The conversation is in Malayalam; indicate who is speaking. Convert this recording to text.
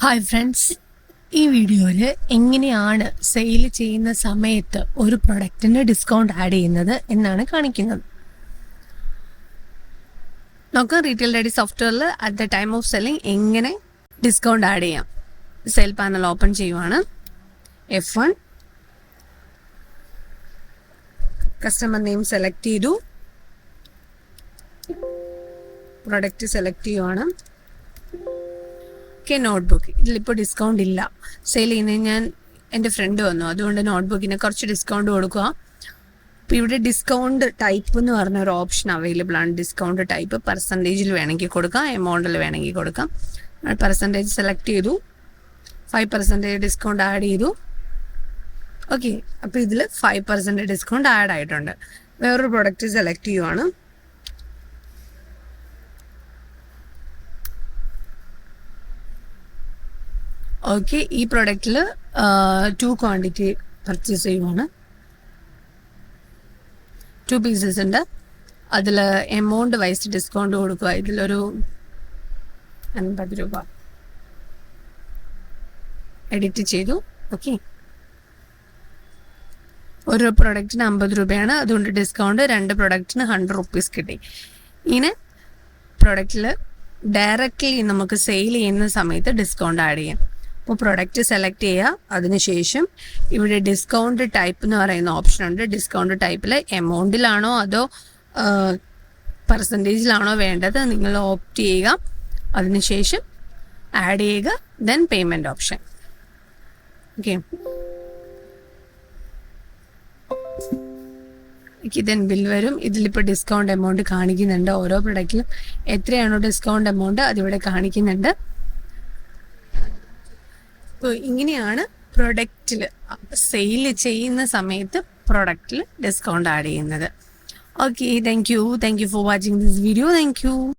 Speaker 1: ഹായ് ഫ്രണ്ട്സ്, ഈ വീഡിയോയിൽ എങ്ങനെയാണ് സെയിൽ ചെയ്യുന്ന സമയത്ത് ഒരു പ്രൊഡക്റ്റിന് ഡിസ്കൗണ്ട് ആഡ് ചെയ്യുന്നത് എന്നാണ് കാണിക്കുന്നത്. നമുക്ക് റീറ്റെയിൽ റെഡി സോഫ്റ്റ്വെയറിൽ at the time of selling എങ്ങനെ ഡിസ്കൗണ്ട് ആഡ് ചെയ്യാം. സെയിൽ പാനൽ ഓപ്പൺ ചെയ്യുവാണ്. F1 കസ്റ്റമർ നെയിം സെലക്ട് ചെയ്തു, പ്രൊഡക്റ്റ് സെലക്ട് ചെയ്യുവാണ്. നോട്ട്ബുക്ക് ഇതിലിപ്പോൾ ഡിസ്കൗണ്ട് ഇല്ല. സെയിൽ ചെയ്യുന്നത് ഞാൻ എൻ്റെ ഫ്രണ്ട് വന്നു, അതുകൊണ്ട് നോട്ട്ബുക്കിന് കുറച്ച് ഡിസ്കൗണ്ട് കൊടുക്കുക. അപ്പോൾ ഇവിടെ ഡിസ്കൗണ്ട് ടൈപ്പ് എന്ന് പറഞ്ഞ ഒരു ഓപ്ഷൻ അവൈലബിൾ ആണ്. ഡിസ്കൗണ്ട് ടൈപ്പ് പെർസെൻറ്റേജിൽ വേണമെങ്കിൽ കൊടുക്കാം, എമൗണ്ടിൽ വേണമെങ്കിൽ കൊടുക്കാം. പെർസെൻറ്റേജ് സെലക്ട് ചെയ്തു, 5% ഡിസ്കൗണ്ട് ആഡ് ചെയ്തു. ഓക്കെ, അപ്പോൾ ഇതിൽ 5% ഡിസ്കൗണ്ട് ആഡ് ആയിട്ടുണ്ട്. വേറൊരു പ്രൊഡക്റ്റ് സെലക്ട് ചെയ്യുവാണ്. ഓക്കെ, ഈ പ്രൊഡക്റ്റിൽ 2 ക്വാണ്ടിറ്റി പർച്ചേസ് ചെയ്യുവാണ്. 2 പീസസ് ഉണ്ട്. അതിൽ എമൗണ്ട് വൈസ് ഡിസ്കൗണ്ട് കൊടുക്കുക. ഇതിലൊരു 50 രൂപ എഡിറ്റ് ചെയ്തു. ഓക്കെ, ഒരു പ്രൊഡക്റ്റിന് 50 രൂപയാണ്, അതുകൊണ്ട് ഡിസ്കൗണ്ട് 2 പ്രൊഡക്റ്റിന് 100 റുപ്പീസ് കിട്ടി. ഇങ്ങനെ പ്രൊഡക്റ്റിൽ ഡയറക്റ്റ്ലി നമുക്ക് സെയിൽ ചെയ്യുന്ന സമയത്ത് ഡിസ്കൗണ്ട് ആഡ് ചെയ്യാം. അപ്പോൾ പ്രൊഡക്റ്റ് സെലക്ട് ചെയ്യുക, അതിനുശേഷം ഇവിടെ ഡിസ്കൗണ്ട് ടൈപ്പ് എന്ന് പറയുന്ന ഓപ്ഷൻ ഉണ്ട്. ഡിസ്കൗണ്ട് ടൈപ്പിൽ എമൗണ്ടിലാണോ അതോ പെർസെൻറ്റേജിലാണോ വേണ്ടത് നിങ്ങൾ ഓപ്റ്റ് ചെയ്യുക. അതിനുശേഷം ആഡ് ചെയ്യുക, then payment option. Okay, then bill വരും. ഇതിലിപ്പോൾ ഡിസ്കൗണ്ട് എമൗണ്ട് കാണിക്കുന്നുണ്ട്. ഓരോ പ്രൊഡക്റ്റിലും എത്രയാണോ ഡിസ്കൗണ്ട് എമൗണ്ട് അതിവിടെ കാണിക്കുന്നുണ്ട്. അപ്പോൾ ഇങ്ങനെയാണ് പ്രൊഡക്റ്റിൽ സെയിൽ ചെയ്യുന്ന സമയത്ത് പ്രൊഡക്റ്റിൽ ഡിസ്കൗണ്ട് ആഡ് ചെയ്യുന്നത്. Okay, thank you for watching this video. Thank you.